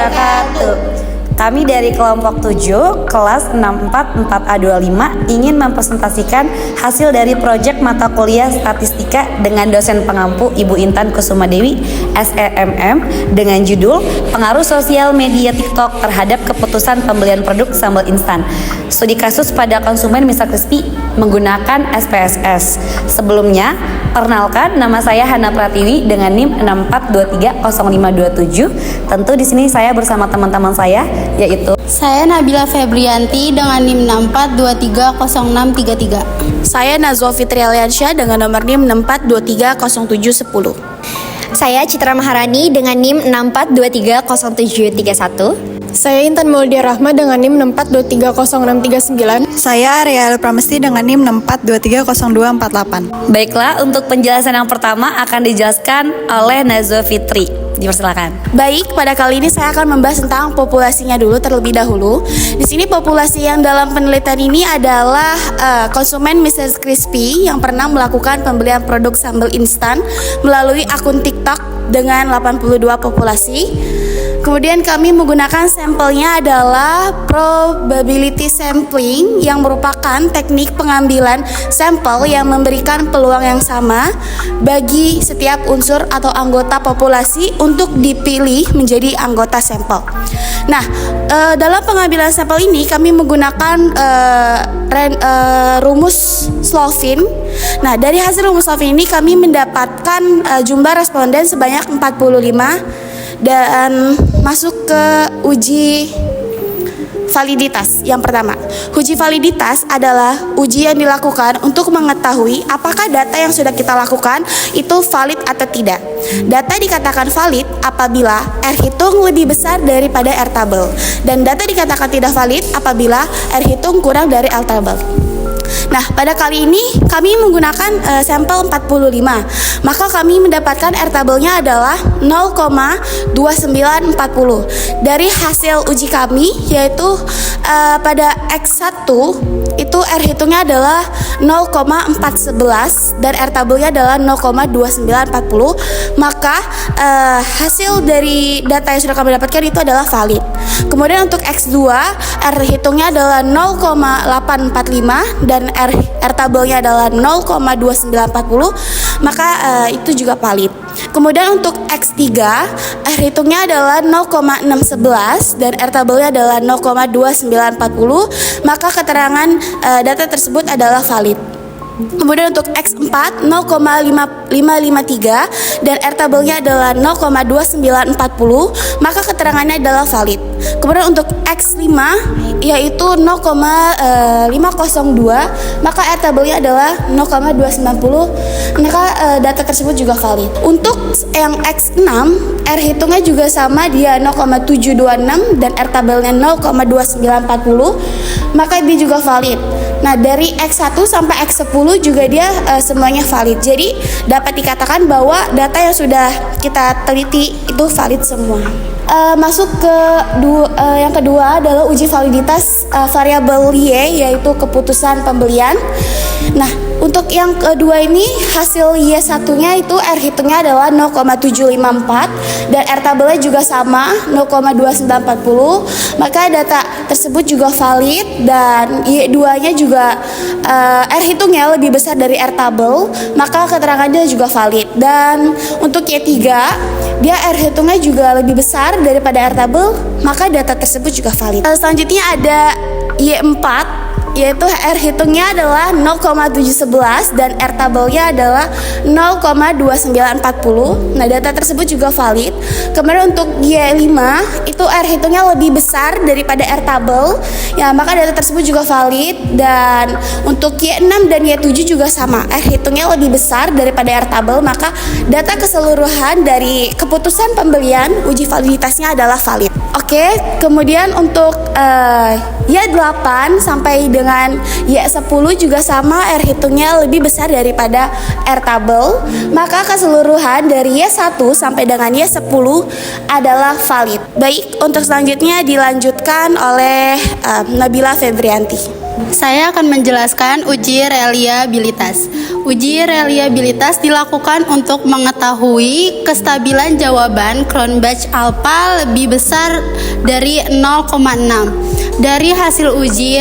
wabarakatuh. Kami dari kelompok 7, kelas 644A25 ingin mempresentasikan hasil dari proyek mata kuliah statistika dengan dosen pengampu Ibu Intan Kusuma Dewi, SEMM, dengan judul Pengaruh Sosial Media TikTok terhadap Keputusan Pembelian Produk Sambal Instan. Studi kasus pada konsumen Mr. Crispy menggunakan SPSS. Sebelumnya, perkenalkan, nama saya Hana Pratiwi dengan NIM 64230527. Tentu di sini saya bersama teman-teman saya, yaitu saya Nabila Febrianti dengan NIM 64230633. Saya Nazwa Fitri Aliansyah dengan nomor NIM 64230710. Saya Citra Maharani dengan NIM 64230731. Saya Intan Maulia Rahma dengan NIM 64230639. Saya Ariel Pramesti dengan NIM 64230248. Baiklah, untuk penjelasan yang pertama akan dijelaskan oleh Nazwa Fitri. Dipersilakan. Baik, pada kali ini saya akan membahas tentang populasinya dulu terlebih dahulu. Di sini populasi yang dalam penelitian ini adalah konsumen Mr. Crispy yang pernah melakukan pembelian produk sambal instan melalui akun TikTok dengan 82 populasi. Kemudian kami menggunakan sampelnya adalah probability sampling yang merupakan teknik pengambilan sampel yang memberikan peluang yang sama bagi setiap unsur atau anggota populasi untuk dipilih menjadi anggota sampel. Nah, dalam pengambilan sampel ini kami menggunakan rumus Slovin. Nah, dari hasil rumus Slovin ini kami mendapatkan jumlah responden sebanyak 45 dan masuk ke uji validitas. Yang pertama, uji validitas adalah uji yang dilakukan untuk mengetahui apakah data yang sudah kita lakukan itu valid atau tidak. Data dikatakan valid apabila R hitung lebih besar daripada R tabel, dan data dikatakan tidak valid apabila R hitung kurang dari R tabel. Nah, pada kali ini kami menggunakan sampel 45. Maka kami mendapatkan R tabelnya adalah 0,2940. Dari hasil uji kami yaitu pada X1 itu R hitungnya adalah 0,411 dan R tabelnya adalah 0,2940. Maka hasil dari data yang sudah kami dapatkan itu adalah valid. Kemudian untuk X2 R hitungnya adalah 0,845 dan R tabelnya adalah 0,2940, maka itu juga valid. Kemudian untuk X3 R hitungnya adalah 0,611 dan R tabelnya adalah 0,2940, maka keterangan data tersebut adalah valid. Kemudian untuk X4 0,553 dan R tabelnya adalah 0,2940, maka keterangannya adalah valid. Kemudian untuk X5 yaitu 0,502, maka R tabelnya adalah 0,290, maka data tersebut juga valid. Untuk yang X6 R hitungnya juga sama, dia 0,726 dan R tabelnya 0,2940, maka dia juga valid. Nah, dari X1 sampai X10 juga dia semuanya valid. Jadi dapat dikatakan bahwa data yang sudah kita teliti itu valid semua. Masuk ke yang kedua adalah uji validitas variabel Y, yaitu keputusan pembelian. Nah, untuk yang kedua ini hasil Y1-nya itu R hitungnya adalah 0,754 dan R tabelnya juga sama 0,2940, maka data tersebut juga valid. Dan Y2-nya juga R hitungnya lebih besar dari R tabel, maka keterangannya juga valid. Dan untuk Y3 dia R hitungnya juga lebih besar daripada R tabel, maka data tersebut juga valid. Selanjutnya ada Y4, yaitu R hitungnya adalah 0,711 dan R tabelnya adalah 0,2940. Nah, data tersebut juga valid. Kemudian untuk Y5 itu R hitungnya lebih besar daripada R tabel, ya, maka data tersebut juga valid. Dan untuk Y6 dan Y7 juga sama, R hitungnya lebih besar daripada R tabel, maka data keseluruhan dari keputusan pembelian uji validitasnya adalah valid. Oke, kemudian untuk Y8 sampai dengan Y10 juga sama, R hitungnya lebih besar daripada R tabel, maka keseluruhan dari Y1 sampai dengan Y10 adalah valid. Baik, untuk selanjutnya dilanjutkan oleh Nabila Febrianti. Saya akan menjelaskan uji reliabilitas. Uji reliabilitas dilakukan untuk mengetahui kestabilan jawaban Cronbach alpha lebih besar dari 0,6. Dari hasil uji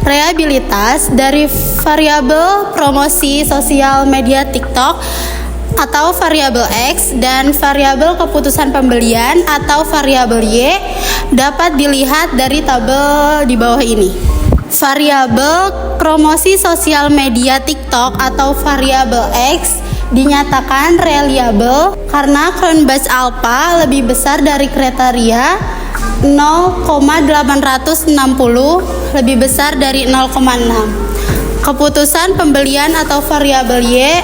reliabilitas dari variabel promosi sosial media TikTok atau variabel X dan variabel keputusan pembelian atau variabel Y dapat dilihat dari tabel di bawah ini. Variabel promosi sosial media TikTok atau variabel X dinyatakan reliable karena Cronbach alpha lebih besar dari kriteria 0,860 lebih besar dari 0,6. Keputusan pembelian atau variabel Y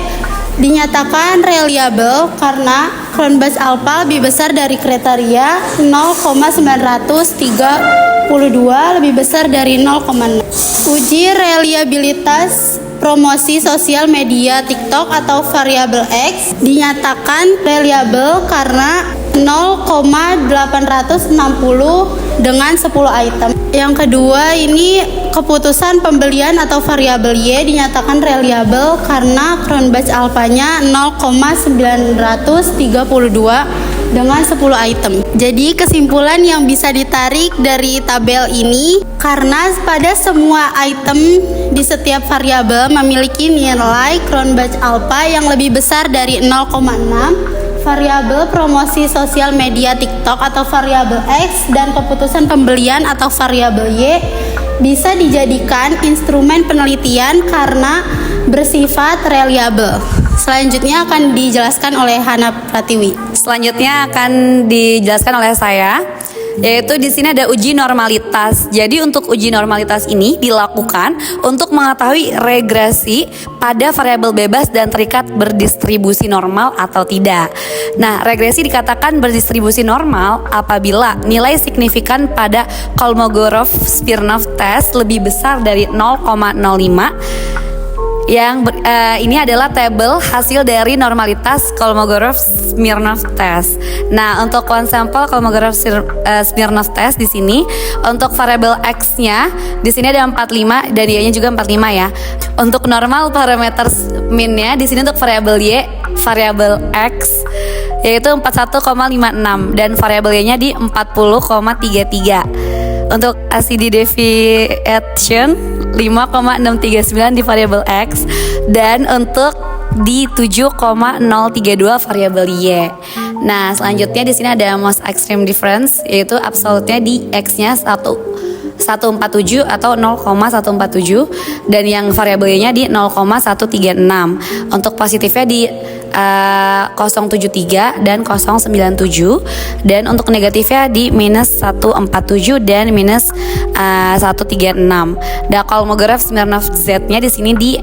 dinyatakan reliable karena Cronbach alpha lebih besar dari kriteria 0,932 lebih besar dari 0,6. Uji reliabilitas promosi sosial media TikTok atau variabel X dinyatakan reliable karena 0,860 dengan 10 item. Yang kedua ini keputusan pembelian atau variabel Y dinyatakan reliable karena Cronbach alphanya 0,932 dengan 10 item. Jadi kesimpulan yang bisa ditarik dari tabel ini, karena pada semua item di setiap variabel memiliki nilai Cronbach alpha yang lebih besar dari 0,6, variabel promosi sosial media TikTok atau variabel X dan keputusan pembelian atau variabel Y bisa dijadikan instrumen penelitian karena bersifat reliable. Selanjutnya akan dijelaskan oleh Hana Pratiwi. Selanjutnya akan dijelaskan oleh saya, yaitu di sini ada uji normalitas. Jadi untuk uji normalitas ini dilakukan untuk mengetahui regresi pada variabel bebas dan terikat berdistribusi normal atau tidak. Nah, regresi dikatakan berdistribusi normal apabila nilai signifikan pada Kolmogorov-Smirnov test lebih besar dari 0,05. Ini adalah tabel hasil dari normalitas Kolmogorov-Smirnov test. Nah, untuk one sampel Kolmogorov-Smirnov test di sini untuk variabel X-nya di sini ada 45 dan Y-nya juga 45 ya. Untuk normal parameter min-nya di sini untuk variabel Y, variabel X yaitu 41,56 dan variabel Y-nya di 40,33. Untuk ACD deviation 5,639 di variabel X dan untuk di 7,032 variabel Y. Nah, selanjutnya di sini ada most extreme difference yaitu absolutnya di X-nya 147 atau 0,147 dan yang variabel Y-nya di 0,136. Untuk positifnya di 073 dan 097 dan untuk negatifnya di minus 147 dan minus 136. Dan Kolmogorov-Smirnov Z-nya di sini di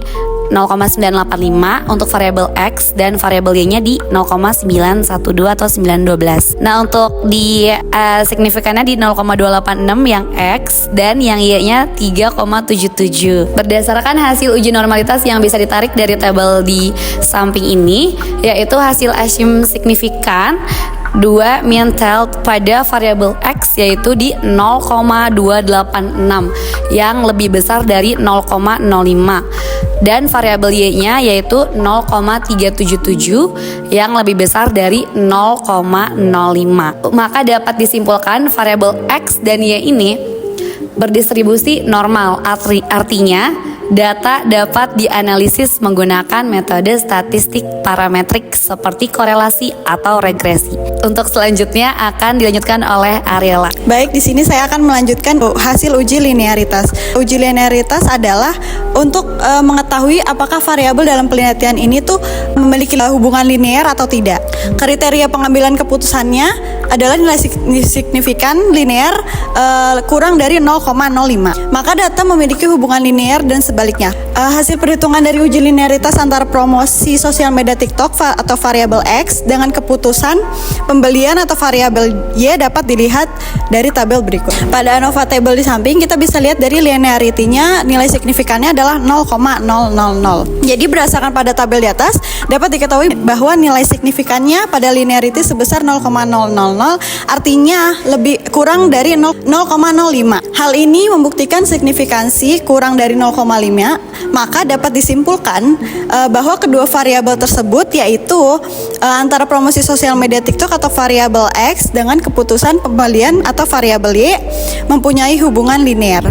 0,985 untuk variabel X dan variabel Y-nya di 0,912 atau 912. Nah, untuk di signifikannya di 0,286 yang X dan yang Y-nya 3,77. Berdasarkan hasil uji normalitas yang bisa ditarik dari tabel di samping ini, yaitu hasil asim signifikan 2 mean tailed pada variabel X yaitu di 0,286 yang lebih besar dari 0,05 dan variabel Y-nya yaitu 0,377 yang lebih besar dari 0,05. Maka dapat disimpulkan variabel X dan Y ini berdistribusi normal, artinya data dapat dianalisis menggunakan metode statistik parametrik seperti korelasi atau regresi. Untuk selanjutnya akan dilanjutkan oleh Ariela. Baik, di sini saya akan melanjutkan hasil uji linearitas. Uji linearitas adalah untuk mengetahui apakah variabel dalam penelitian ini tuh memiliki hubungan linear atau tidak. Kriteria pengambilan keputusannya adalah nilai signifikan linear kurang dari 0,05. Maka data memiliki hubungan linear dan sebaliknya. Hasil perhitungan dari uji linearitas antara promosi sosial media TikTok atau variabel X dengan keputusan pembelian atau variabel Y dapat dilihat dari tabel berikut. Pada ANOVA table di samping kita bisa lihat dari linearity-nya, nilai signifikannya adalah 0,000. Jadi berdasarkan pada tabel di atas dapat diketahui bahwa nilai signifikannya pada linearity sebesar 0,000, artinya lebih kurang dari 0,05. Hal ini membuktikan signifikansi kurang dari 0,5, maka dapat disimpulkan bahwa kedua variabel tersebut yaitu antara promosi sosial media TikTok atau variabel X dengan keputusan pembelian atau variabel Y mempunyai hubungan linear.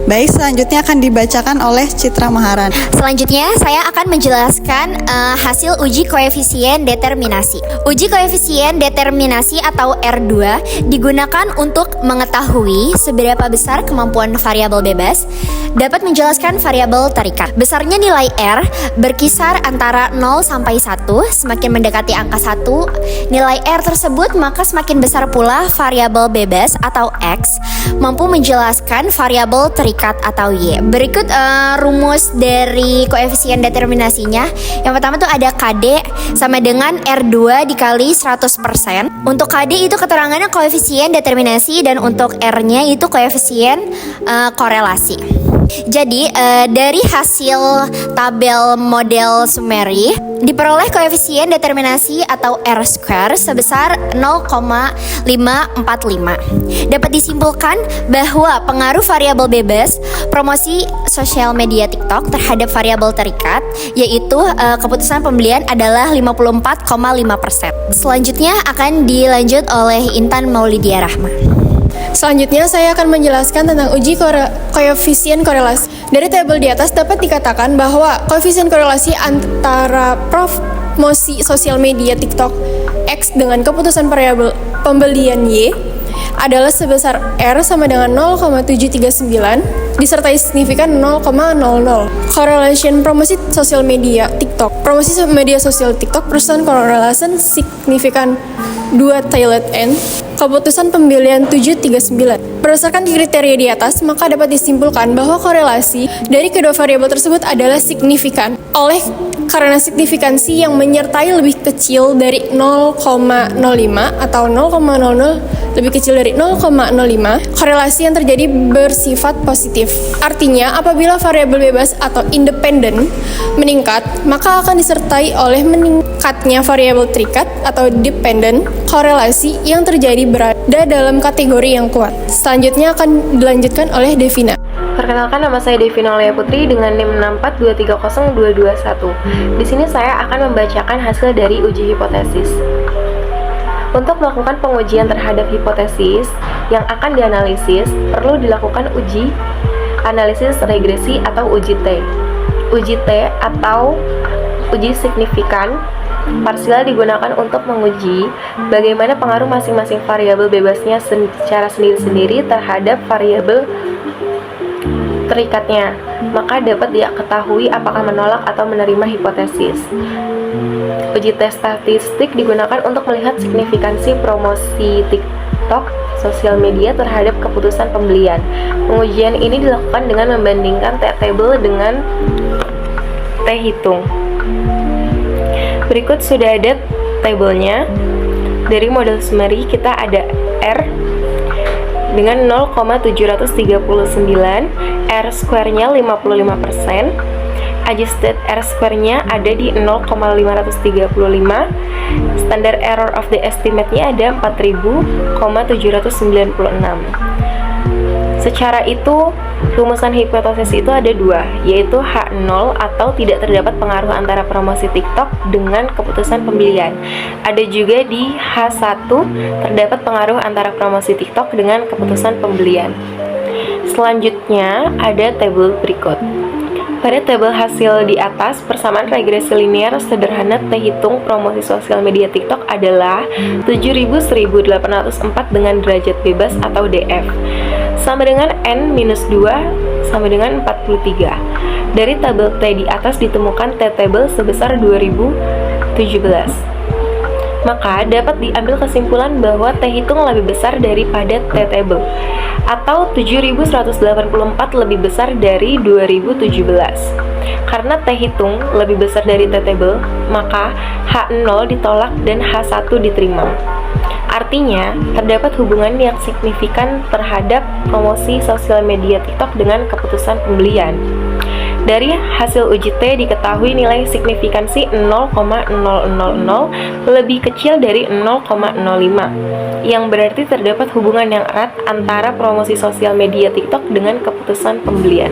Baik, selanjutnya akan dibacakan oleh Citra Maharani. Selanjutnya, saya akan menjelaskan hasil uji koefisien determinasi. Uji koefisien determinasi atau R2 digunakan untuk mengetahui seberapa besar kemampuan variabel bebas dapat menjelaskan variabel terikat. Besarnya nilai R berkisar antara 0 sampai 1, semakin mendekati angka 1, nilai R tersebut maka semakin besar pula variabel bebas atau X mampu menjelaskan variabel terikat atau Y. Berikut rumus dari koefisien determinasinya. Yang pertama tuh ada KD sama dengan R2 dikali 100%. Untuk KD itu keterangannya koefisien determinasi dan untuk R-nya itu koefisien korelasi. Jadi dari hasil tabel model Summary diperoleh koefisien determinasi atau R square sebesar 0,545. Dapat disimpulkan bahwa pengaruh variabel bebas promosi sosial media TikTok terhadap variabel terikat yaitu keputusan pembelian adalah 54,5%. Selanjutnya akan dilanjut oleh Intan Maulidia Rahma. Selanjutnya saya akan menjelaskan tentang uji koefisien korelasi. Dari tabel di atas dapat dikatakan bahwa koefisien korelasi antara promosi sosial media TikTok X dengan keputusan variabel pembelian Y adalah sebesar R sama dengan 0,739 disertai signifikan 0,00. Correlation promosi sosial media TikTok. Promosi media sosial TikTok persen correlation signifikan 2 tailed end. Keputusan pembelian 739. Berdasarkan kriteria di atas, maka dapat disimpulkan bahwa korelasi dari kedua variabel tersebut adalah signifikan. Karena signifikansi yang menyertai lebih kecil dari 0,05 atau 0,00 lebih kecil dari 0,05, korelasi yang terjadi bersifat positif. Artinya, apabila variabel bebas atau independen meningkat, maka akan disertai oleh meningkatnya variabel terikat atau dependent korelasi yang terjadi berada dalam kategori yang kuat. Selanjutnya akan dilanjutkan oleh Devina. Perkenalkan, nama saya Devina Lea Putri dengan NIM 642302221. Di sini saya akan membacakan hasil dari uji hipotesis. Untuk melakukan pengujian terhadap hipotesis yang akan dianalisis, perlu dilakukan uji analisis regresi atau uji T. Uji T atau uji signifikan parsial digunakan untuk menguji bagaimana pengaruh masing-masing variabel bebasnya secara sendiri-sendiri terhadap variabel terikatnya, maka dapat diketahui apakah menolak atau menerima hipotesis. Uji tes statistik digunakan untuk melihat signifikansi promosi TikTok sosial media terhadap keputusan pembelian. Pengujian ini dilakukan dengan membandingkan T-table dengan T-hitung. Berikut sudah ada tabelnya. Dari model summary kita ada R dengan 0,739, R square-nya 55%, adjusted R square-nya ada di 0,535, standard error of the estimate-nya ada 4.796. Secara itu, rumusan hipotesis itu ada dua, yaitu H0 atau tidak terdapat pengaruh antara promosi TikTok dengan keputusan pembelian. Ada juga di H1 terdapat pengaruh antara promosi TikTok dengan keputusan pembelian. Selanjutnya ada tabel berikut. Pada tabel hasil di atas, persamaan regresi linear sederhana T-hitung promosi sosial media TikTok adalah 7.1804 dengan derajat bebas atau DF sama dengan N-2 sama dengan 43. Dari tabel T di atas ditemukan T-table sebesar 2017. maka dapat diambil kesimpulan bahwa T hitung lebih besar daripada T table, atau 7184 lebih besar dari 2017. Karena T hitung lebih besar dari T table, maka H0 ditolak dan H1 diterima. Artinya, terdapat hubungan yang signifikan terhadap promosi sosial media TikTok dengan keputusan pembelian. Dari hasil uji T diketahui nilai signifikansi 0,000 lebih kecil dari 0,05, yang berarti terdapat hubungan yang erat antara promosi sosial media TikTok dengan keputusan pembelian.